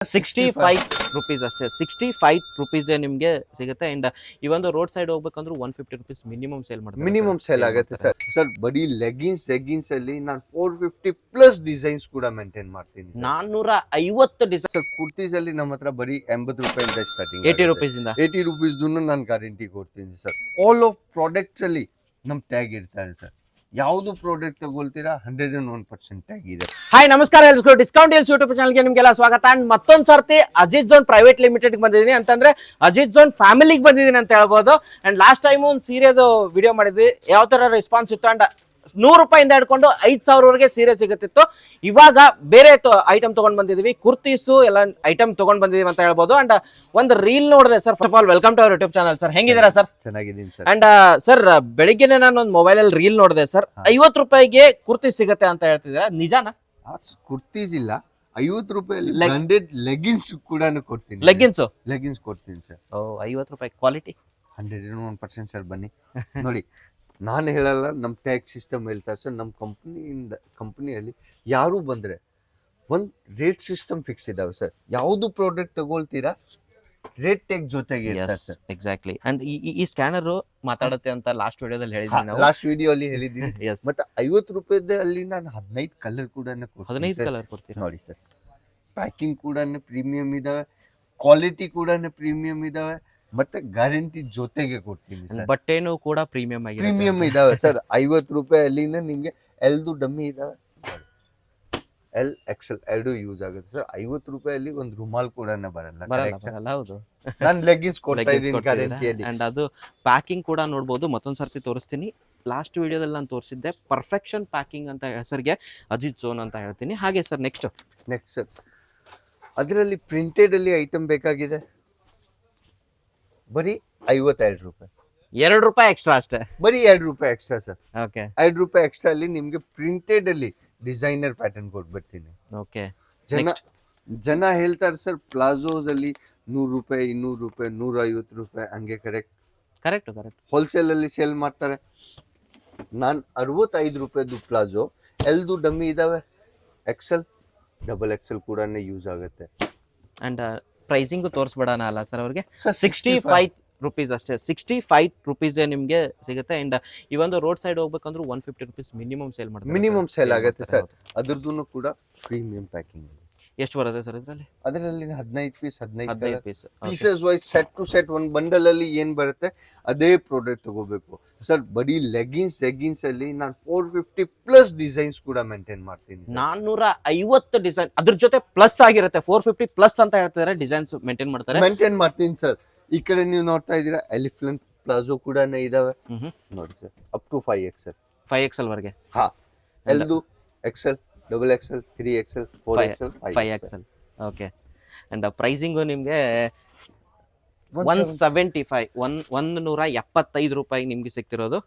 65 rupees ಅಷ್ಟೇ 65 rupees ನಿಮಗೆ ಸಿಗುತ್ತೆ ಅಂಡ್ ಈ ಒಂದು ರೋಡ್ ಸೈಡ್ ಹೋಗ್ಬೇಕಂದ್ರೆ 150 rupees ಮಿನಿಮಮ್ ಸೇಲ್ ಮಾಡ್ತಾರೆ ಮಿನಿಮಮ್ ಸೇಲ್ ಆಗುತ್ತೆ ಸರ್ ಬರೀ ಲೆಗಿನ್ಸ್ ಅಲ್ಲಿ ನಾನು 450 ಪ್ಲಸ್ ಡಿಸೈನ್ಸ್ ಕೂಡ ಮೇಂಟೈನ್ ಮಾಡ್ತೀನಿ 450 ಡಿಸೈನ್ ಸರ್ ಕುರ್ತೀಸ್ ಅಲ್ಲಿ ನಮ್ಮ ಹತ್ರ ಬರೀ 80 ರೂಪಾಯಿಂದ ಸ್ಟಾರ್ಟಿಂಗ್ 80 rupees ಇಂದ 80 ರೂಪೀಸ್ ನಾನು ಗ್ಯಾರಂಟಿ ಕೊಡ್ತೀನಿ ಸರ್ ಆಲ್ ಆಫ್ ಪ್ರಾಡಕ್ಟ್ಸ್ ಅಲ್ಲಿ ನಮ್ ಟ್ಯಾಗ್ ಇರ್ತಾರೆ ಸರ್ ಯಾವುದು ಪ್ರಾಡಕ್ಟ್ ತಗೊಳ್ತೀರಾ 101% ಟ್ಯಾಗ್ ಇದೆ. ಹಾಯ್ ನಮಸ್ಕಾರ ಎಲ್ರಿಗೂ ಡಿಸ್ಕೌಂಟ್ ಡೀಲ್ಸ್ ಯೂಟ್ಯೂಬ್ ಚಾನಲ್ಗೆ ನಿಮ್ಗೆಲ್ಲ ಸ್ವಾಗತ. ಅಂಡ್ ಮತ್ತೊಂದ್ ಸರ್ತಿ ಅಜಿತ್ ಝೋನ್ ಪ್ರೈವೇಟ್ ಲಿಮಿಟೆಡ್ ಬಂದಿದ್ದೀನಿ ಅಂತಂದ್ರೆ ಅಜಿತ್ ಝೋನ್ ಫ್ಯಾಮಿಲಿಗೆ ಬಂದಿದ್ದೀನಿ ಅಂತ ಹೇಳ್ಬೋದು. ಅಂಡ್ ಲಾಸ್ಟ್ ಟೈಮ್ ಒಂದು ಸೀರೆದು ವಿಡಿಯೋ ಮಾಡಿದ್ವಿ, ಯಾವ ತರ ರೆಸ್ಪಾನ್ಸ್ ಇತ್ತು. ಅಂಡ್ 100 ರೂಪಾಯಿಂದ ಹಿಡ್ಕೊಂಡು 5,000ವರೆಗೆ ಸೀರೆ ಸಿಗುತ್ತಿತ್ತು. ಇವಾಗ ಬೇರೆ ಐಟಮ್ ತಗೊಂಡ್ ಬಂದಿದ್ವಿ, ಕುರ್ತೀಸು ಎಲ್ಲ ಐಟಮ್ ತಗೊಂಡ್ ಬಂದಿದೀವಿ ಅಂತ ಹೇಳ್ಬೋದು. ಅಂಡ್ ಒಂದು ರೀಲ್ ನೋಡಿದೆ sir. First of all welcome to our YouTube channel sir. ಹೆಂಗಿದ್ದೀರಾ ಸರ್? ಚೆನ್ನಾಗಿದ್ದೀನಿ ಸರ್. ಅಂಡ್ ಸರ್ ಬೆಳಿಗ್ಗೆನೆ ನಾನು ಒಂದು ಮೊಬೈಲ್ ಅಲ್ಲಿ ರೀಲ್ ನೋಡಿದೆ ಸರ್, 50 ರೂಪಾಯಿಗೆ ಕುರ್ತಿ ಸಿಗುತ್ತೆ ಅಂತ ಹೇಳ್ತಿದ್ದೀರಾ, ನಿಜಾನಾ? ಕುರ್ತೀಸ್ ಇಲ್ಲ, 50 ರೂಪಾಯಿ ಬ್ರಾಂಡೆಡ್ ಲೆಗಿನ್ಸ್ ಕೂಡ ಕೊಡ್ತೀನಿ. ಲೆಗಿನ್ಸ್ ಕೊಡ್ತೀನಿ ಸರ್. 50 ರೂಪಾಯಿ ಕ್ವಾಲಿಟಿ 101% ಸರ್. ಬನ್ನಿ ನೋಡಿ, ನಾನು ಹೇಳಲ್ಲ, ನಮ್ಮ ಟ್ಯಾಗ್ ಸಿಸ್ಟಮ್ ಹೇಳ್ತಾರೆ ಸರ್. ನಮ್ಮ ಕಂಪನಿಯಲ್ಲಿ ಯಾರು ಬಂದ್ರೆ ಒಂದು ರೇಟ್ ಸಿಸ್ಟಮ್ ಫಿಕ್ಸ್ ಇದಾವೆ ಸರ್. ಯಾವುದು ಪ್ರಾಡಕ್ಟ್ ತಗೊಳ್ತೀರಾ ರೇಟ್ ಟ್ಯಾಗ್ ಜೊತೆಗೆ ಇರ್ತಾರೆ ಸರ್. ಎಕ್ಸಾಕ್ಟ್ಲಿ. ಅಂಡ್ ಈ ಸ್ಕ್ಯಾನರ್ ಮಾತಾಡುತ್ತೆ ಅಂತ ಲಾಸ್ಟ್ ವಿಡಿಯೋದಲ್ಲಿ ಹೇಳಿದ್ವಿ ನಾವು. ಲಾಸ್ಟ್ ವಿಡಿಯೋ ಅಲ್ಲಿ ಹೇಳಿದ್ದೀನಿ. ಮತ್ತೆ 50 ರೂಪಾಯಿದ ಅಲ್ಲಿ ನಾನು 15 ಕಲರ್ ಕೂಡ 15 ಕಲರ್ ಕೊಡ್ತೀನಿ ನೋಡಿ ಸರ್. ಪ್ಯಾಕಿಂಗ್ ಕೂಡ ಪ್ರೀಮಿಯಂ ಇದಾವೆ, ಕ್ವಾಲಿಟಿ ಕೂಡ ಪ್ರೀಮಿಯಂ ಇದಾವೆ, ಮತ್ತೆ ಗ್ಯಾರಂಟಿ ಜೊತೆಗೆ ಕೊಡ್ತೀನಿ ಸರ್. ಬಟ್ಟೆನೂ ಕೂಡ ಪ್ರೀಮಿಯಂ ಇದಾವೆ ಸರ್. 50 ರೂಪಾಯಿ ಅಲ್ಲಿನ ನಿಮ್ಗೆ ಎಲ್ದು ಡಮ್ಮಿ ಇದಾವೆ, ಎಲ್ ಎಕ್ಸೆಲ್ ಎರಡು ಯೂಸ್ ಆಗುತ್ತೆ ಸರ್. 50 ರೂಪಾಯಲ್ಲಿ ಒಂದು ರುಮಾಲ್ ಕೂಡ ಬರಲ್ಲ. ಹೌದು, ನಾನು ಲೆಗ್ಗಿನ್ಸ್ ಕೊಡ್ತಾ ಇದ್ದೀನಿ ಗ್ಯಾರಂಟಿಯಲ್ಲಿ. ಅಂಡ್ ಅದು ಪ್ಯಾಕಿಂಗ್ ಕೂಡ ನೋಡ್ಬೋದು. ಮತ್ತೊಂದ್ ಸರ್ತಿ ತೋರಿಸ್ತೀನಿ. ಲಾಸ್ಟ್ ವಿಡಿಯೋದಲ್ಲಿ ನಾನು ತೋರಿಸಿದ್ದೆ ಪರ್ಫೆಕ್ಷನ್ ಪ್ಯಾಕಿಂಗ್ ಅಂತ ಹೆಸರಿಗೆ ಅಜಿತ್ ಝೋನ್ ಅಂತ ಹೇಳ್ತೀನಿ. ಹಾಗೆ ಸರ್ ನೆಕ್ಸ್ಟ್ ಸರ್ ಅದರಲ್ಲಿ ಪ್ರಿಂಟೆಡ್ ಅಲ್ಲಿ ಐಟಮ್ ಬೇಕಾಗಿದೆ, ಬರೀ 52 ರೂಪಾಯಿ. 2 ರೂಪಾಯಿ ಎಕ್ಸ್ಟ್ರಾ ಅಷ್ಟೇ, ಬರೀ 2 ರೂಪಾಯಿ ಎಕ್ಸ್ಟ್ರಾ ಸರ್. ಓಕೆ, 2 ರೂಪಾಯಿ ಎಕ್ಸ್ಟ್ರಾ ಅಲ್ಲಿ ನಿಮ್ಗೆ ಪ್ರಿಂಟೆಡ್ ಅಲ್ಲಿ ಡಿಸೈನರ್ ಪ್ಯಾಟರ್ನ್ ಕೊಟ್ಬಿಡ್ತೀನಿ. ಓಕೆ. ಜನ ಹೇಳ್ತಾರೆ ಸರ್ ಪ್ಲಾಜೋಸ್ ಅಲ್ಲಿ 100 ರೂಪಾಯಿ 200 ರೂಪಾಯಿ 150 ರೂಪಾಯಿ ಹಂಗೆ. ಕರೆಕ್ಟ್. ಹೋಲ್ಸೇಲ್ ಅಲ್ಲಿ ಸೇಲ್ ಮಾಡ್ತಾರೆ. ನಾನು 65 ರೂಪಾಯಿದು ಪ್ಲಾಜೋ, ಎಲ್ದು ಡಮ್ಮಿ ಇದಾವೆ, ಎಕ್ಸೆಲ್ ಡಬಲ್ ಎಕ್ಸೆಲ್ ಕೂಡ ಯೂಸ್ ಆಗುತ್ತೆ. ಅಂಡ್ ಪ್ರೈಸಿಂಗ್ ತೋರಿಸ್ಬಿಡೋಣ ಅಲ್ಲ ಸರ್ ಅವ್ರಿಗೆ? 65 ರೂಪೀಸ್ ಅಷ್ಟೇ, 65 ರೂಪೀಸ್ ನಿಮ್ಗೆ ಸಿಗುತ್ತೆ. ಅಂಡ್ ಈ ಒಂದು ರೋಡ್ ಸೈಡ್ ಹೋಗ್ಬೇಕಂದ್ರೆ 150 ರೂಪೀಸ್ ಮಿನಿಮಮ್ ಸೇಲ್ ಮಾಡ್ತಾರೆ. ಮಿನಿಮಮ್ ಸೇಲ್ ಆಗುತ್ತೆ ಸರ್. ಅದ್ರದ್ದು ಕೂಡ ಪ್ರೀಮಿಯಂ ಪ್ಯಾಕಿಂಗ್. ಎಷ್ಟು ಬರುತ್ತೆ ಸರ್ ಇದರಲ್ಲಿ? 15 piece piece pieces wise set to set ಒಂದು ಬಂಡಲ್ ಅಲ್ಲಿ ಏನ್ ಬರುತ್ತೆ ಅದೇ ಪ್ರಾಡಕ್ಟ್ ತಗೋಬೇಕು ಸರ್. ಬರೀ ಲೆಗಿನ್ಸ್ ಅಲ್ಲಿ ನಾನು 450 ಪ್ಲಸ್ ಡಿಸೈನ್ಸ್ ಕೂಡ ಮೇಂಟೈನ್ ಮಾಡ್ತೀನಿ. 450 ಡಿಸೈನ್ ಅದ್ರ ಜೊತೆ ಪ್ಲಸ್ ಆಗಿರುತ್ತೆ. 450 ಪ್ಲಸ್ ಅಂತ ಹೇಳ್ತಾರೆ, ಡಿಸೈನ್ಸ್ ಮೇಂಟೈನ್ ಮಾಡ್ತೀನಿ ಸರ್. ಈ ಕಡೆ ನೀವು ನೋಡ್ತಾ ಇದ್ದೀರಾ ಎಲಿಫೆಂಟ್ ಪ್ಲಾಜೋ ಕೂಡ ಇದಾವೆ ನೋಡಿ ಸರ್, ಅಪ್ ಟು 5XL ವರೆಗೆ. ಹಾ, ಎಲ್ದು XL, double XL, 3XL, 4XL, 5XL. Okay. And pricing ನಿಮಗೆ 175 ರೂಪಾಯಿ ನಿಮ್ಗೆ ಸಿಗ್ತಿರೋದು.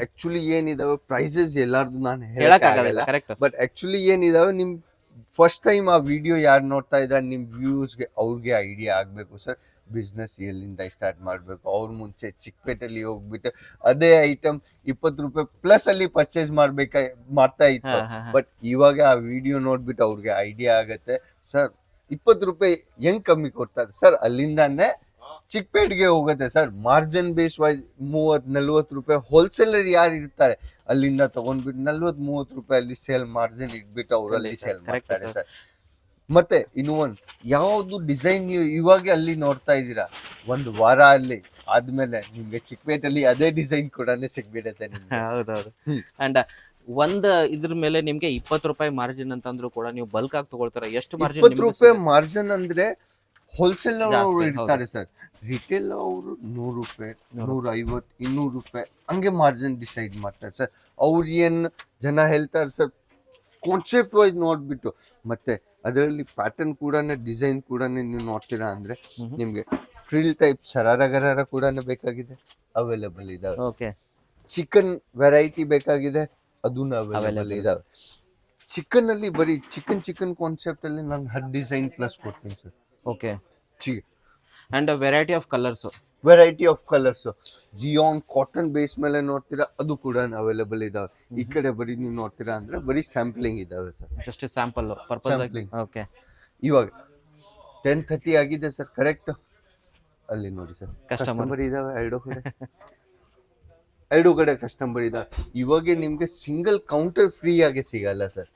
ಆಕ್ಚುಲಿ ಏನಿದಾವೆ ಪ್ರೈಸಸ್ ಎಲ್ಲಾರ್ದು ನಾನು ಹೇಳಕ್ಕಾಗಲ್ಲ, ಕರೆಕ್ಟ್. ಬಟ್ ಆಕ್ಚುಲಿ ಏನಿದಾವೆ, ನಿಮ್ ಫಸ್ಟ್ ಟೈಮ್ ಆ ವಿಡಿಯೋ ಯಾರು ನೋಡ್ತಾ ಇದ್ದಾರೆ ನಿಮ್ ವ್ಯೂಸ್ಗೆ ಅವ್ರಿಗೆ ಐಡಿಯಾ ಆಗ್ಬೇಕು ಸರ್. ಬಿಸ್ನೆಸ್ ಎಲ್ಲಿಂದ ಸ್ಟಾರ್ಟ್ ಮಾಡ್ಬೇಕು. ಅವ್ರ ಮುಂಚೆ ಚಿಕ್ಕಪೇಟೆಯಲ್ಲಿ ಹೋಗ್ಬಿಟ್ಟು ಅದೇ ಐಟಮ್ 20 ರೂಪಾಯಿ ಪ್ಲಸ್ ಅಲ್ಲಿ ಪರ್ಚೇಸ್ ಮಾಡ್ತಾ ಇತ್ತು. ಬಟ್ ಇವಾಗ ಆ ವಿಡಿಯೋ ನೋಡ್ಬಿಟ್ಟು ಅವ್ರಿಗೆ ಐಡಿಯಾ ಆಗತ್ತೆ ಸರ್ 20 ರೂಪಾಯಿ ಹೆಂಗ್ ಕಮ್ಮಿ ಕೊಡ್ತಾರೆ ಸರ್. ಅಲ್ಲಿಂದಾನೆ ಚಿಕ್ಕಪೇಟೆಗೆ ಹೋಗುತ್ತೆ ಸರ್. ಮಾರ್ಜಿನ್ ಬೇಸ್ ವೈಸ್ 30-40 ರೂಪಾಯಿ ಹೋಲ್ಸೇಲರ್ ಯಾರು ಇರ್ತಾರೆ ಅಲ್ಲಿಂದ ತಗೊಂಡ್ಬಿಟ್ಟು 40-30 ರೂಪಾಯಿ ಅಲ್ಲಿ ಸೇಲ್ ಮಾರ್ಜಿನ್ ಇಟ್ಬಿಟ್ಟು ಅವರಲ್ಲಿ ಸೇಲ್ ಮಾಡ್ತಾರೆ ಸರ್. ಮತ್ತೆ ಇನ್ನು ಯಾವ್ದು ಡಿಸೈನ್ ನೀವು ಇವಾಗ ಅಲ್ಲಿ ನೋಡ್ತಾ ಇದ್ದೀರಾ, ಒಂದು ವಾರ ಅಲ್ಲಿ ಆದ್ಮೇಲೆ ನಿಮ್ಗೆ ಚಿಕ್ಕಪೇಟೆಯಲ್ಲಿ ಅದೇ ಡಿಸೈನ್ ಕೂಡ ಸಿಗ್ಬಿಡುತ್ತೆ. ಹೌದೌದು. ಅಂಡ್ ಒಂದ್ ಇದ್ರ ಮೇಲೆ ನಿಮ್ಗೆ 20 ರೂಪಾಯಿ ಮಾರ್ಜಿನ್ ಅಂತಂದ್ರು ಕೂಡ ನೀವು ಬಲ್ಕ್ ಆಗಿ ತಗೊಳ್ತಾರೆ. ಎಷ್ಟು ಮಾರ್ಜಿನ್? 20 ರೂಪಾಯಿ ಮಾರ್ಜಿನ್ ಅಂದ್ರೆ ಹೋಲ್ಸೇಲ್ ಅವರು ಇರ್ತಾರೆ ಸರ್. ರಿಟೇಲ್ ಅವರು 100 ರೂಪಾಯಿ 150 200 ರೂಪಾಯಿ ಹಂಗೆ ಮಾರ್ಜಿನ್ ಡಿಸೈಡ್ ಮಾಡ್ತಾರೆ ಸರ್. ಅವ್ರು ಏನ್ ಜನ ಹೇಳ್ತಾರೆ ಸರ್, ಕಾನ್ಸೆಪ್ಟ್ ವೈಸ್ ನೋಡ್ಬಿಟ್ಟು. ಮತ್ತೆ ಅದರಲ್ಲಿ ಪ್ಯಾಟರ್ನ್ ಕೂಡ ಡಿಸೈನ್ ಕೂಡ ನೀವು ನೋಡ್ತೀರಾ ಅಂದ್ರೆ ನಿಮ್ಗೆ ಫ್ರಿಲ್ ಟೈಪ್ ಗರಾರ ಕೂಡ ಬೇಕಾಗಿದೆ, ಅವೈಲೇಬಲ್ ಇದಾವೆ. ಓಕೆ. ಚಿಕನ್ ವೆರೈಟಿ ಬೇಕಾಗಿದೆ, ಅದನ್ನ ಅವೈಲೇಬಲ್ ಇದಾವೆ. ಚಿಕನ್ ಅಲ್ಲಿ ಬರೀ ಚಿಕನ್ ಕಾನ್ಸೆಪ್ಟ್ ಅಲ್ಲಿ ನಾನು 10 ಡಿಸೈನ್ ಪ್ಲಸ್ ಕೊಡ್ತೀನಿ sir. Okay. And variety of colours ಜಿಯಾನ್ ಕಾಟನ್ ಬೇಸ್ ಮೇಲೆ ನೋಡ್ತೀರಾ, ಅದು ಕೂಡ ಅವೈಲೇಬಲ್ ಇದಾವೆ. ಈ ಕಡೆ ಬರೀ ನೀವು ನೋಡ್ತೀರಾ ಅಂದ್ರೆ ಬರೀ ಸ್ಯಾಂಪ್ಲಿಂಗ್ ಇದಾವೆ sir. Just sample purpose. Okay. ಇವಾಗ 10:30 ಆಗಿದೆ ಸರ್ ಕರೆಕ್ಟ್. ಅಲ್ಲಿ ನೋಡಿ ಸರ್ ಕಸ್ಟಮರ್ ಕಸ್ಟಮರ್ ಇದಾವೆ ಎರಡು ಕಡೆ ಕಸ್ಟಮರ್ ಇದಾವೆ. ಇವಾಗ ನಿಮ್ಗೆ ಸಿಂಗಲ್ ಕೌಂಟರ್ ಫ್ರೀ ಆಗಿ ಸಿಗಲ್ಲ ಸರ್.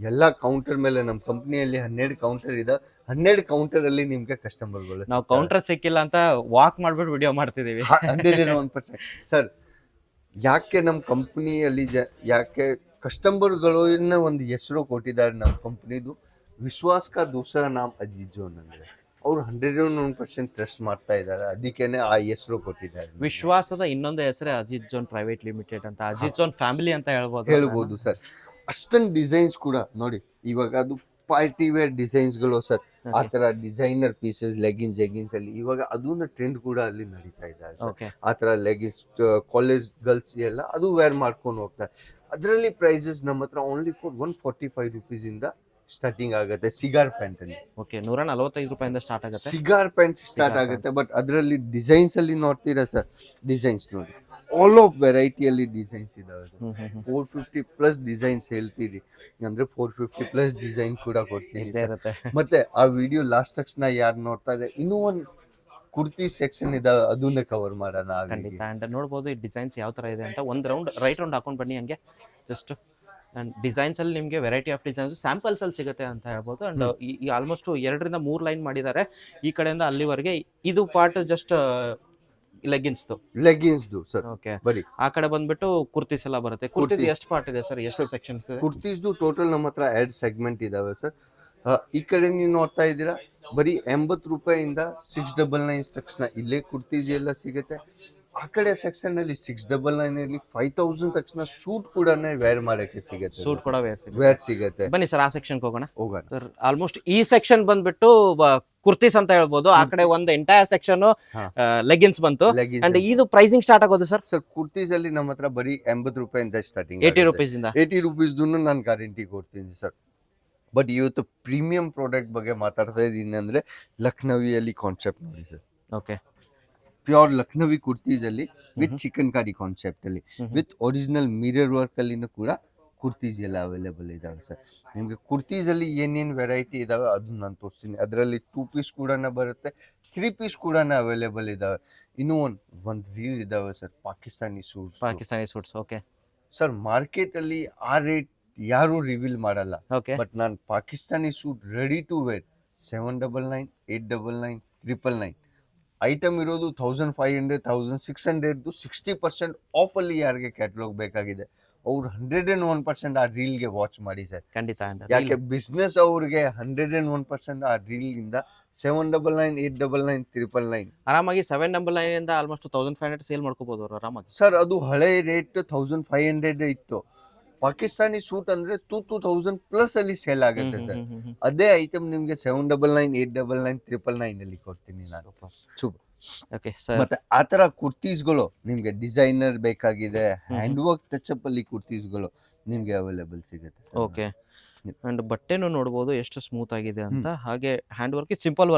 ಎಲ್ಲಾ ಕೌಂಟರ್ ಮೇಲೆ ನಮ್ಮ ಕಂಪ್ನಿಯಲ್ಲಿ 12 ಕೌಂಟರ್ ಇದಾವೆ. 12 ಕೌಂಟರ್ ಅಲ್ಲಿ ನಿಮ್ಗೆ ಕಸ್ಟಮರ್ಗಳು ನಾವು ಕೌಂಟರ್ ಸಿಕ್ಕಿಲ್ಲ ಅಂತ ವಾಕ್ ಮಾಡ್ಬಿಟ್ಟು ವಿಡಿಯೋ ಮಾಡ್ತಿದೀವಿ. 101% ಸರ್. ಯಾಕೆ ನಮ್ಮ ಕಂಪ್ನಿಯಲ್ಲಿ ಯಾಕೆ ಕಸ್ಟಮರ್ಗಳು ಒಂದು ಹೆಸರು ಕೊಟ್ಟಿದ್ದಾರೆ ನಮ್ಮ ಕಂಪ್ನಿದು, ವಿಶ್ವಾಸ್ ಕಾ ದೂಸರಾ ನಾಮ್ ಅಜೀಜ್ ಜೋನ್ ಅಂದ್ರೆ. ಅವ್ರು 101% ಟ್ರಸ್ಟ್ ಮಾಡ್ತಾ ಇದ್ದಾರೆ, ಅದಕ್ಕೇನೆ ಆ ಹೆಸರು ಕೊಟ್ಟಿದ್ದಾರೆ. ವಿಶ್ವಾಸದ ಇನ್ನೊಂದು ಹೆಸರೇ ಅಜಿತ್ ಜೋನ್ ಪ್ರೈವೇಟ್ ಲಿಮಿಟೆಡ್ ಅಂತ, ಅಜಿತ್ ಜೋನ್ ಫ್ಯಾಮಿಲಿ ಅಂತ ಹೇಳ್ಬೋದು ಸರ್. ಅಷ್ಟೊಂದು ಡಿಸೈನ್ಸ್ ಕೂಡ ನೋಡಿ, ಇವಾಗ ಅದು ಪಾರ್ಟಿ ವೇರ್ ಡಿಸೈನ್ಸ್ ಗಳು ಸರ್. ಆ ತರ ಡಿಸೈನರ್ ಪೀಸಸ್ ಲೆಗಿನ್ಸ್ ಅಲ್ಲಿ ಇವಾಗ ಅದನ್ನ ಟ್ರೆಂಡ್ ಕೂಡ ಅಲ್ಲಿ ನಡೀತಾ ಇದೆ ಸರ್. ಆ ತರ ಲೆಗಿನ್ಸ್ ಕಾಲೇಜ್ ಗರ್ಲ್ಸ್ ಎಲ್ಲ ಅದು ವೇರ್ ಮಾಡ್ಕೊಂಡು ಹೋಗ್ತಾರೆ. ಅದರಲ್ಲಿ ಪ್ರೈಸಸ್ ನಮ್ಮ ಹತ್ರ ಓನ್ಲಿ ಫಾರ್ 145 rupees ಇಂದ ಸ್ಟಾರ್ಟಿಂಗ್ ಆಗುತ್ತೆ. ಸಿಗಾರ್ ಪ್ಯಾಂಟ್ ಅಲ್ಲಿ 145 ರೂಪಾಯಿಂದ ಸ್ಟಾರ್ಟ್ ಆಗುತ್ತೆ. ಸಿಗಾರ್ ಪ್ಯಾಂಟ್ ಸ್ಟಾರ್ಟ್ ಆಗುತ್ತೆ. ಬಟ್ ಅದರಲ್ಲಿ ಡಿಸೈನ್ಸ್ ಅಲ್ಲಿ ನೋಡ್ತೀರಾ ಸರ್, ಡಿಸೈನ್ಸ್ ನೋಡಿ ಆಲ್ ಆಫ್ ವೆರೈಟಿಯಲ್ಲಿ ಡಿಸೈನ್ಸ್ ಇದಾವೆ ಸರ್. 450+ ಡಿಸೈನ್ಸ್ ಹೇಳ್ತೀರಿ ಅಂದ್ರೆ 450+ ಡಿಸೈನ್ ಕೂಡ ಕೊಡ್ತೀನಿ. ಮತ್ತೆ ಆ ವಿಡಿಯೋ ಲಾಸ್ಟ್ ತಕ್ಷಣ ಯಾರು ನೋಡ್ತಾರೆ, ಇನ್ನೂ ಒಂದು ಕುರ್ತಿ ಸೆಕ್ಷನ್ ಇದಾವೆ, ಅದನ್ನ ಕವರ್ ಮಾಡೋಣ. ಖಂಡಿತ. ಅಂಡ್ ನೋಡ್ಬೋದು ಈ ಡಿಸೈನ್ಸ್ ಯಾವ ತರ ಇದೆ ಅಂತ. ಒಂದು ರೌಂಡ್ ರೈಟ್ ರೌಂಡ್ ಹಾಕೊಂಡು ಬನ್ನಿ ಹಂಗೆ ಜಸ್ಟ್. ಅಂಡ್ ಡಿಸೈನ್ಸ್ ಅಲ್ಲಿ ನಿಮಗೆ ವೆರೈಟಿ ಆಫ್ ಡಿಸೈನ್ಸ್ ಸ್ಯಾಂಪಲ್ಸ್ ಅಲ್ಲಿ ಸಿಗುತ್ತೆ ಅಂತ ಹೇಳ್ಬೋದು. ಅಂಡ್ ಈ ಆಲ್ಮೋಸ್ಟ್ 2 ರಿಂದ 3 ಲೈನ್ ಮಾಡಿದ್ದಾರೆ ಈ ಕಡೆಯಿಂದ ಅಲ್ಲಿವರೆಗೆ. ಇದು ಪಾರ್ಟ್ ಜಸ್ಟ್ ಲೆಗಿನ್ಸ್ದು ಸರ್. ಓಕೆ, ಬರಿ ಆ ಕಡೆ ಬಂದ್ಬಿಟ್ಟು ಕುರ್ತೀಸ್ ಎಲ್ಲ ಬರುತ್ತೆ. ಕುರ್ತೀಸ್ ಎಷ್ಟು ಪಾರ್ಟ್ ಇದೆ ಸರ್, ಎಷ್ಟು ಸೆಕ್ಷನ್ಸ್ ಇದೆ? ಕುರ್ತೀಸ್ದು ಟೋಟಲ್ ನಮ್ಮ ಹತ್ರ 2 ಸೆಗ್ಮೆಂಟ್ ಇದಾವೆ ಸರ್. ಈ ಕಡೆ ನೀವು ನೋಡ್ತಾ ಇದ್ದೀರಾ ಬರೀ 80 ರೂಪಾಯಿಂದ 699 ತಕ್ಷಣ ಇಲ್ಲೇ ಕುರ್ತೀಸ್ ಎಲ್ಲ ಸಿಗುತ್ತೆ. ಆ ಕಡೆ ಸೆಕ್ಷನ್ ಅಲ್ಲಿ 699 ಅಲ್ಲಿ 5000 ತಕ್ಷಣ ಸೂಟ್ ಕೂಡ ವೇರ್ ಮಾಡಕ್ಕೆ ಸಿಗುತ್ತೆ. ಸೂಟ್ ಕೂಡ ವೇರ್ ಸಿಗುತ್ತೆ. ಬನ್ನಿ ಸರ್, ಆ ಸೆಕ್ಷನ್ ಹೋಗೋಣ ಸರ್. ಆಲ್ಮೋಸ್ಟ್ ಈ ಸೆಕ್ಷನ್ ಬಂದ್ಬಿಟ್ಟು ಕುರ್ತೀಸ್ ಅಂತ ಹೇಳ್ಬೋದು. ಆ ಕಡೆ ಒಂದು ಎಂಟೈರ್ ಸೆಕ್ಷನ್ ಲೆಗಿನ್ಸ್ ಬಂತು. ಅಂಡ್ ಇದು ಪ್ರೈಸಿಂಗ್ ಸ್ಟಾರ್ಟ್ ಆಗೋದು ಸರ್. ಸರ್ ಕುರ್ತೀಸ್ ಅಲ್ಲಿ ನಮ್ಮ ಹತ್ರ ಬರೀ 80 ರೂಪಾಯಿಂದ ಸ್ಟಾರ್ಟಿಂಗ್. 80 ರೂಪೀಸ್ ಇಂದ 80 ರೂಪೀಸ್ ನಾನು ಗ್ಯಾರಂಟಿ ಕೊಡ್ತೀನಿ ಸರ್. ಬಟ್ ಇವತ್ತು ಪ್ರೀಮಿಯಂ ಪ್ರಾಡಕ್ಟ್ ಬಗ್ಗೆ ಮಾತಾಡ್ತಾ ಇದ್ದೀನಿ ಅಂದ್ರೆ ಲಕ್ನವಿಯಲ್ಲಿ ಕಾನ್ಸೆಪ್ಟ್ ನೋಡಿ sir. Okay, pure Lucknowi kurtis ಅಲ್ಲಿ ವಿತ್ ಚಿಕನ್ ಕಾರಿ ಕಾನ್ಸೆಪ್ಟ್ ಅಲ್ಲಿ ವಿತ್ ಒರಿಜಿನಲ್ ಮಿರರ್ ವರ್ಕ್ ಅಲ್ಲಿ ಕೂಡ ಕುರ್ತೀಸ್ ಎಲ್ಲ ಅವೈಲೇಬಲ್ ಇದಾವೆ ಸರ್. ನಿಮ್ಗೆ ಕುರ್ತೀಸ್ ಅಲ್ಲಿ ಏನೇನು ವೆರೈಟಿ ಇದಾವೆ ಅದನ್ನ ನಾನು ತೋರಿಸ್ತೀನಿ. ಅದರಲ್ಲಿ 2 ಪೀಸ್ ಕೂಡ ಬರುತ್ತೆ, 3 ಪೀಸ್ ಕೂಡ ಅವೈಲೇಬಲ್ ಇದಾವೆ. ಇನ್ನೂ ಒಂದು ರೀಲ್ ಇದಾವೆ sir, Pakistani suits. Okay sir, market ಅಲ್ಲಿ ಆ ರೇಟ್ ಯಾರು ರಿವೀಲ್ ಮಾಡಲ್ಲ. ಬಟ್ ನಾನು Pakistani suit ready to wear 799, 899, 999 item ಇರೋದು 1500, 1600 60% ಆಫ್ ಅಲ್ಲಿ ಯಾರಿಗೆ ಕ್ಯಾಟಲಾಗ್ ಬೇಕಾಗಿದೆ ಅವ್ರು 101% ಆ ರೀಲ್ ಗೆ ವಾಚ್ ಮಾಡಿ ಸರ್. ಖಂಡಿತ. ಯಾಕೆ ಬಿಸ್ನೆಸ್ ಅವ್ರಿಗೆ 101% ಆ ರೀಲ್ ಇಂದ 799, 899, 999 ಆರಾಮಾಗಿ 799 ಇಂದ ಆಲ್ಮೋಸ್ಟ್ 1500 ಸೇಲ್ ಮಾಡ್ಕೋಬಹುದು ಅವರು ಆರಾಮಾಗಿ ಸರ್. ಅದು ಹಳೆ ರೇಟ್ 1500 ಇತ್ತು. ಪಾಕಿಸ್ತಾನಿ ಸೂಟ್ ಅಂದ್ರೆ 2000+ ಅಲ್ಲಿ ಸೇಲ್ ಆಗುತ್ತೆ ಸರ್. ಅದೇ ಐಟಮ್ ನಿಮ್ಗೆ 799, 899, 999 ಅಲ್ಲಿ ಕೊಡ್ತೀನಿ ನಾನು. Okay sir. ಮತ್ತೆ ಆತರ ಕುರ್ತೀಸ್ಗಳು ನಿಮ್ಗೆ ಡಿಸೈನರ್ ಬೇಕಾಗಿದೆ, ಹ್ಯಾಂಡ್ ವರ್ಕ್ ಟಚ್ ಅಪ್ ಅಲ್ಲಿ ಕುರ್ತೀಸ್ಗಳು ನಿಮ್ಗೆ ಅವೈಲೇಬಲ್ ಸಿಗುತ್ತೆ ಸರ್. ಓಕೆ, ಅಂಡ್ ಬಟ್ಟೆನು ನೋಡಬಹುದು ಎಷ್ಟು ಸ್ಮೂತ್ ಆಗಿದೆ ಅಂತ. ಹಾಗೆ hand work simple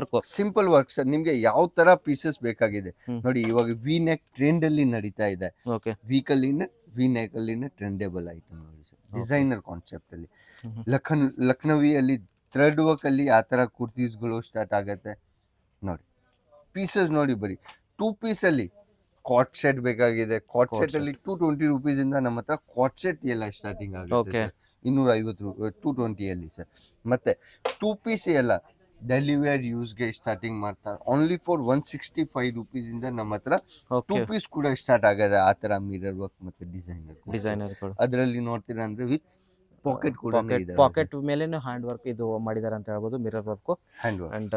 work sir. ನಿಮ್ಗೆ ಯಾವ ತರ ಪೀಸಸ್ ಬೇಕಾಗಿದೆ ನೋಡಿ. ಇವಾಗ ವಿ ನೆಕ್ ಟ್ರೆಂಡ್ ಅಲ್ಲಿ ನಡೀತಾ ಇದೆ. ಓಕೆ, ವಿ ನೆಕ್ ಅಲ್ಲಿ ಟ್ರೆಂಡೇಬಲ್ ಐಟಮ್ ನೋಡಿ ಸರ್. ಡಿಸೈನರ್ ಕಾನ್ಸೆಪ್ಟ್ ಅಲ್ಲಿ ಲಕ್ನವಿಯಲ್ಲಿ ಥ್ರೆಡ್ ವರ್ಕ್ ಅಲ್ಲಿ ಆ ತರ ಕುರ್ತೀಸ್ಗಳು ಸ್ಟಾರ್ಟ್ ಆಗುತ್ತೆ ನೋಡಿ. ಪೀಸಸ್ ನೋಡಿ, ಬರೀ 2 ಪೀಸ್ ಅಲ್ಲಿ ಕಾಟ್ ಸೆಟ್ ಬೇಕಾಗಿದೆ. ಕಾಟ್ ಸೆಟ್ ಅಲ್ಲಿ 220 ರೂಪೀಸ್ ಇಂದ ನಮ್ಮ ಹತ್ರ ಕಾಟ್ ಸೆಟ್ ಎಲ್ಲ ಸ್ಟಾರ್ಟಿಂಗ್ ಆಗುತ್ತೆ. 250 220 ಅಲ್ಲಿ ಸರ್. ಮತ್ತೆ 2 ಪೀಸ್ ಎಲ್ಲ ಡೈಲಿ ವೇರ್ ಯೂಸ್ಗೆ ಸ್ಟಾರ್ಟಿಂಗ್ ಮಾಡ್ತಾರೆ. ಓನ್ಲಿ ಫಾರ್ 165 ರೂಪೀಸ್ ಇಂದ ನಮ್ಮ ಹತ್ರ 2 ಪೀಸ್ ಕೂಡ ಸ್ಟಾರ್ಟ್ ಆಗಿದೆ. ಆ ತರ ಮಿರರ್ ವರ್ಕ್ ಮತ್ತೆ ಡಿಸೈನರ್ ಅದರಲ್ಲಿ ನೋಡ್ತೀರಾ ಅಂದ್ರೆ ವಿತ್ ಪಾಕೆಟ್ ಕೂಡ ಇದೆ. ಪಾಕೆಟ್ ಮೇಲೇನು ಹ್ಯಾಂಡ್ ವರ್ಕ್ ಇದು ಮಾಡಿದ್ದಾರೆ ಅಂತ ಹೇಳ್ಬೋದು, ಮಿರರ್ ವರ್ಕ್. ಅಂಡ್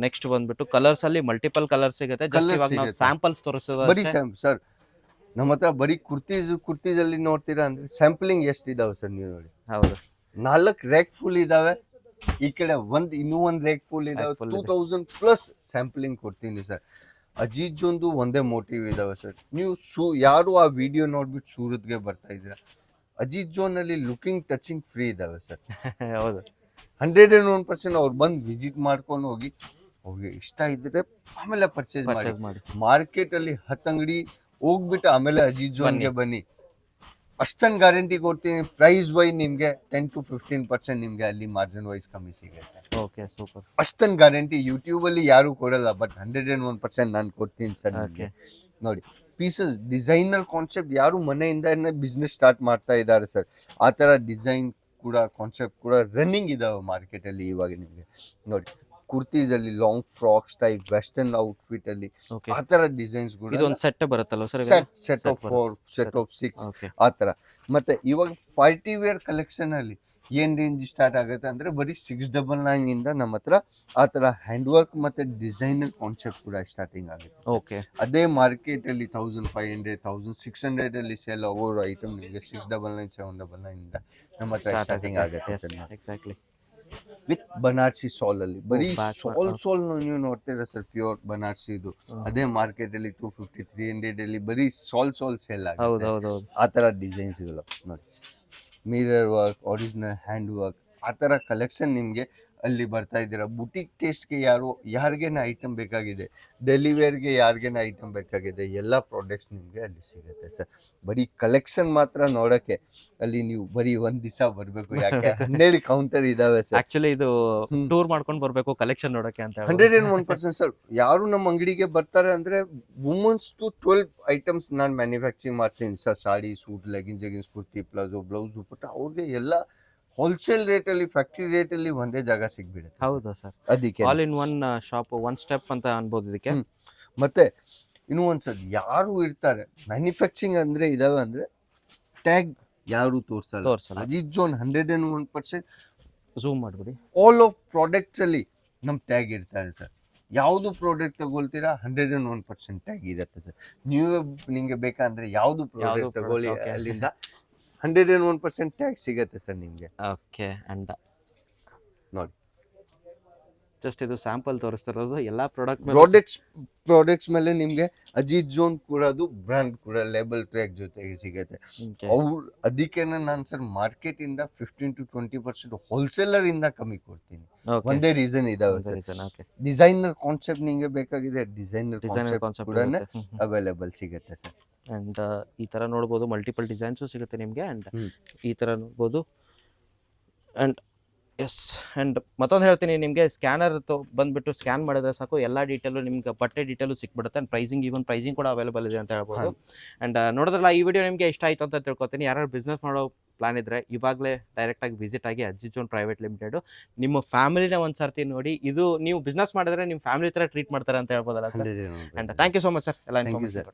ನೆಕ್ಸ್ಟ್ ಬಂದ್ಬಿಟ್ಟು ಕಲರ್ಸ್ ಅಲ್ಲಿ ಮಲ್ಟಿಪಲ್ ಕಲರ್ಸ್ ಸಿಗುತ್ತೆ. ಜಸ್ಟ್ ಇವಾಗ ನಾವು ಸ್ಯಾಂಪಲ್ಸ್ ತೋರಿಸೋದು ಬರೀ ಸರ್. ನಮ್ಮ ಹತ್ರ ಬರೀ ಕುರ್ತೀಸ್ ಅಲ್ಲಿ ನೋಡ್ತೀರಾ ಅಂದ್ರೆ ಸ್ಯಾಂಪಲಿಂಗ್ ಎಷ್ಟು ಇದಾವೆ ಸರ್ ನೀವು ನೋಡಿ. ಹೌದು, 4 ರೇಕ್ ಫುಲ್ ಇದಾವೆ. ಈ ಕಡೆ ಇನ್ನೂ ಒಂದು ರೇಕ್ ಫುಲ್ ಇದಾವೆ. 2000+ ಸ್ಯಾಂಪಲಿಂಗ್ ಕೊಡ್ತೀನಿ ಸರ್. ಅಜಿತ್ ಜೋನ್ದು ಒಂದೇ ಮೋಟಿವ್ ಇದಾವೆ ಸರ್. ನೀವು ಯಾರು ಆ ವಿಡಿಯೋ ನೋಡ್ಬಿಟ್ಟು ಸೂರತ್ಗೆ ಬರ್ತಾ ಇದ್ದೀರಾ, ಅಜಿತ್ ಜೋನ್ ಅಲ್ಲಿ ಲುಕಿಂಗ್ ಟಚಿಂಗ್ ಫ್ರೀ ಇದಾವೆ ಸರ್. ಹೌದು, 101% ಅವ್ರು ಬಂದು ವಿಸಿಟ್ ಮಾಡ್ಕೊಂಡು ಹೋಗಿ ಅವ್ರಿಗೆ ಇಷ್ಟ ಇದ್ರೆ ಆಮೇಲೆ ಪರ್ಚೇಸ್ ಮಾಡಿ. ಮಾರ್ಕೆಟ್ ಅಲ್ಲಿ 10 ಅಂಗಡಿ ಹೋಗ್ಬಿಟ್ಟು ಆಮೇಲೆ ಅಜಿತ್ ಜೋನ್ಗೆ ಬನ್ನಿ. ಅಷ್ಟೊಂದು ಗ್ಯಾರಂಟಿ ಕೊಡ್ತೀನಿ. ಪ್ರೈಸ್ ವೈಸ್ ನಿಮ್ಗೆ 10 to 15% ನಿಮ್ಗೆ ಅಲ್ಲಿ ಮಾರ್ಜಿನ್ ವೈಸ್ ಕಮ್ಮಿ ಸಿಗುತ್ತೆ. Okay super. ಅಷ್ಟೊಂದು ಗ್ಯಾರಂಟಿ ಯೂಟ್ಯೂಬ್ ಅಲ್ಲಿ ಯಾರು ಕೊಡಲ್ಲ, ಬಟ್ 101% ನಾನು ಕೊಡ್ತೀನಿ ಸರ್ ನಿಮ್ಗೆ. ನೋಡಿ ಪೀಸಸ್ ಡಿಸೈನರ್ ಕಾನ್ಸೆಪ್ಟ್, ಯಾರು ಮನೆಯಿಂದ ಬಿಸ್ನೆಸ್ ಸ್ಟಾರ್ಟ್ ಮಾಡ್ತಾ ಇದ್ದಾರೆ ಸರ್, ಆ ತರ ಡಿಸೈನ್ ಕೂಡ ಕಾನ್ಸೆಪ್ಟ್ ಕೂಡ ರನ್ನಿಂಗ್ ಇದಾವೆ ಮಾರ್ಕೆಟ್ ಅಲ್ಲಿ ಇವಾಗ. ನಿಮ್ಗೆ ನೋಡಿ ಕುರ್ತೀಸ್ ಅಲ್ಲಿ long frocks type western outfit ಅಲ್ಲಿ ಓಕೆ. ಆ ತರ ಡಿಸೈನ್ಸ್ ಕೂಡ ಇದು ಒಂದು ಸೆಟ್ ಬರುತ್ತಲ್ಲ sir? Set of 4 set of 6 okay. ಆ ತರ. ಮತ್ತೆ ಇವಾಗ ಪಾರ್ಟಿ ವೇರ್ ಕಲೆಕ್ಷನ್ ಅಲ್ಲಿ ಏನ್ ರೇಂಜ್ ಸ್ಟಾರ್ಟ್ ಆಗುತ್ತೆ ಅಂದ್ರೆ ಬರೀ 699 ಇಂದ ನಮ್ಮ ಹತ್ರ ಆ ತರ ಹ್ಯಾಂಡ್ ವರ್ಕ್ ಮತ್ತೆ ಡಿಸೈನರ್ ಕಾನ್ಸೆಪ್ಟ್ ಕೂಡ ಸ್ಟಾರ್ಟಿಂಗ್ ಆಗುತ್ತೆ. ಓಕೆ. ಅದೇ ಮಾರ್ಕೆಟ್ ಅಲ್ಲಿ 1500 1600 ಅಲ್ಲಿ ಸೇಲ್ ಆಗೋ ಐಟಮ್ ನಿಮಗೆ 699 799 ಇಂದ ನಮ್ಮ ಹತ್ರ ಸ್ಟಾರ್ಟಿಂಗ್ ಆಗುತ್ತೆ ಸರ್. ಎಕ್ಸಾಕ್ಟ್ಲಿ. ವಿತ್ ಬನಾರಸಿ ಸಾಲ್ ಅಲ್ಲಿ ಬರೀ back ಸಾಲ್ ನೀವು ನೋಡ್ತೀರಾ ಸರ್, ಪ್ಯೂರ್ ಬನಾರಸಿ ಇದು. ಅದೇ ಮಾರ್ಕೆಟ್ ಅಲ್ಲಿ 250 300 ಅಲ್ಲಿ ಬರೀ ಸಾಲ್ ಸೇಲ್ ಹೌದು ಆಗುತ್ತೆ. ಹೌದು ಹೌದು. ಆ ತರ ಡಿಸೈನ್ಸ್ ಗಳು ನೋಡಿ, mirror work, original hand work, ಆ ತರ ಕಲೆಕ್ಷನ್ ನಿಮ್ಗೆ ಅಲ್ಲಿ ಬರ್ತಾ ಇದ್ದೀರಾ. ಬುಟಿಕ್ ಟೇಸ್ಟ್ಗೆ ಯಾರಿಗೇನ ಐಟಮ್ ಬೇಕಾಗಿದೆ, ಡೆಲಿ ವೇರ್ಗೆ ಯಾರಿಗೇನ ಐಟಮ್ ಬೇಕಾಗಿದೆ, ಎಲ್ಲ ಪ್ರಾಡಕ್ಟ್ಸ್ ನಿಮ್ಗೆ ಅಲ್ಲಿ ಸಿಗುತ್ತೆ ಸರ್. ಬರೀ ಕಲೆಕ್ಷನ್ ಮಾತ್ರ ನೋಡಕ್ಕೆ ಅಲ್ಲಿ ನೀವು ಬರೀ ಒಂದ್ ದಿವಸ ಬರ್ಬೇಕು, ಯಾಕೆ 12 ಕೌಂಟರ್ ಇದಾವೆ ಸರ್. ಆಕ್ಚುಲಿ ಇದು ಟೂರ್ ಮಾಡ್ಕೊಂಡು ಬರ್ಬೇಕು ಕಲೆಕ್ಷನ್ ನೋಡಕ್ಕೆ ಅಂತ ಹೇಳಿ. 101% ಸರ್. ಯಾರು ನಮ್ಮ ಅಂಗಡಿಗೆ ಬರ್ತಾರೆ ಅಂದ್ರೆ ವುಮೆನ್ಸ್ 12 ಐಟಮ್ಸ್ ನಾನು ಮ್ಯಾನುಫ್ಯಾಕ್ಚರಿಂಗ್ ಮಾಡ್ತೀನಿ sir. Sari, suit, leggings, kurti, palazzo, blouse, dupatta, ಅವ್ರಿಗೆ ಎಲ್ಲ ಹೋಲ್ಸೇಲ್ ರೇಟ್ ಅಲ್ಲಿ ಫ್ಯಾಕ್ಟರಿ ರೇಟ್ ಅಲ್ಲಿ ಒಂದೇ ಜಾಗ ಸಿಗ್ಬಿಡುತ್ತೆ. ಹೌದಾ ಸರ್? ಅದಕ್ಕೆ all in one shop, one step ಅಂತ ಅನ್ಬೋದು ಇದಕ್ಕೆ. ಮತ್ತೆ ಇನ್ನು ಒಂದ್ಸರಿ ಯಾರು ಇರ್ತಾರೆ ಮ್ಯಾನುಫ್ಯಾಕ್ಚರಿಂಗ್ ಅಂದ್ರೆ ಇದಾವೆ ಅಂದ್ರೆ ಟ್ಯಾಗ್ ಯಾರು ತೋರ್ಸಲ್ಲ. ಅಜಿತ್ ಜೋನ್ 101% ಝೂಮ್ ಮಾಡ್ಬಿಡಿ. ಆಲ್ ಆಫ್ ಪ್ರಾಡಕ್ಟ್ಸ್ ಅಲ್ಲಿ ನಮ್ ಟ್ಯಾಗ್ ಇರ್ತಾರೆ ಸರ್. ಯಾವ್ದು ಪ್ರಾಡಕ್ಟ್ ತಗೊಳ್ತೀರಾ 101% ಟ್ಯಾಗ್ ಇರುತ್ತೆ ಸರ್. ನೀವು ನಿಮ್ಗೆ ಬೇಕಂದ್ರೆ ಯಾವ್ದು ಪ್ರಾಡಕ್ಟ್ ತಗೊಳ್ಳಿ, okay. ಅಲ್ಲಿಂದ 101% ಟ್ಯಾಗ್ ಸಿಗತ್ತೆ ಸರ್ ನಿಮ್ಗೆ. ಓಕೆ. ಅಂಡ್ ನೋಡಿ ಜಸ್ಟ್ ಇದು ಸ್ಯಾಂಪಲ್ ತೋರಿಸ್ತಿರೋದು. ಎಲ್ಲಾ ಪ್ರಾಡಕ್ಟ್ಸ್ ಮೇಲೆ ನಿಮ್ಗೆ ಅಜಿತ್ ಜೋನ್ ಕೂಡ ಅದು ಬ್ರ್ಯಾಂಡ್ ಕೂಡ ಲೇಬಲ್ ಟ್ರ್ಯಾಕ್ ಜೊತೆಗೆ ಸಿಗತ್ತೆ. ಅವ್ರು ಅದಕ್ಕೇನೆ ನಾನು ಸರ್ ಮಾರ್ಕೆಟ್ ಇಂದ 15 to 20% ಹೋಲ್ಸೇಲರ್ ಇಂದ ಕಮ್ಮಿ ಕೊಡ್ತೀನಿ. ಒಂದೇ ರೀಸನ್ ಇದಾವೆ ಸರ್. ಡಿಸೈನರ್ ಕಾನ್ಸೆಪ್ಟ್ ನಿಮ್ಗೆ ಬೇಕಾಗಿದೆ, ಡಿಸೈನರ್ ಕಾನ್ಸೆಪ್ಟ್ ಕೂಡ ಅವೈಲೇಬಲ್ ಸಿಗತ್ತೆ ಸರ್. ಅಂಡ್ ಈ ತರ ನೋಡ್ಬೋದು, ಮಲ್ಟಿಪಲ್ ಡಿಸೈನ್ಸು ಸಿಗುತ್ತೆ ನಿಮಗೆ. ಅಂಡ್ ಈ ತರ ನೋಡ್ಬೋದು. ಅಂಡ್ ಎಸ್, ಅಂಡ್ ಮತ್ತೊಂದು ಹೇಳ್ತೀನಿ ನಿಮಗೆ, ಸ್ಕ್ಯಾನರ್ ಬಂದ್ಬಿಟ್ಟು ಸ್ಕ್ಯಾನ್ ಮಾಡಿದ್ರೆ ಸಾಕು, ಎಲ್ಲ ಡೀಟೇಲು ನಿಮ್ಗೆ ಬಟ್ಟೆ ಡೀಟೇಲು ಸಿಕ್ಬಿಡುತ್ತೆ. ಅಂಡ್ ಪ್ರೈಸಿಂಗ್ ಕೂಡ ಅವೈಲೇಬಲ್ ಇದೆ ಅಂತ ಹೇಳ್ಬೋದು. ಅಂಡ್ ನೋಡಿದ್ರಲ್ಲ, ಈ ವಿಡಿಯೋ ನಿಮಗೆ ಇಷ್ಟ ಆಯಿತು ಅಂತ ತಿಳ್ಕೊತೀನಿ. ಯಾರು ಬಿಸ್ನೆಸ್ ಮಾಡೋ ಪ್ಲಾನ್ ಇದ್ರೆ ಇವಾಗಲೇ ಡೈರೆಕ್ಟಾಗಿ ವಿಸಿಟ್ ಆಗಿ ಅಜಿತ್ ಜೋನ್ ಪ್ರೈವೇಟ್ ಲಿಮಿಟೆಡ್. ನಿಮ್ಮ ಫ್ಯಾಮಿಲಿನ ಒಂದು ಸರ್ತಿ ನೋಡಿ. ಇದು ನೀವು ಬಿಸ್ನೆಸ್ ಮಾಡಿದ್ರೆ ನಿಮ್ಮ ಫ್ಯಾಮಿಲಿ ಥರ ಟ್ರೀಟ್ ಮಾಡ್ತಾರೆ ಅಂತ ಹೇಳ್ಬೋದಲ್ಲ sir. And thank you so much sir ಎಲ್ಲ ಇನ್ಫಾರ್ಮೇಷನ್.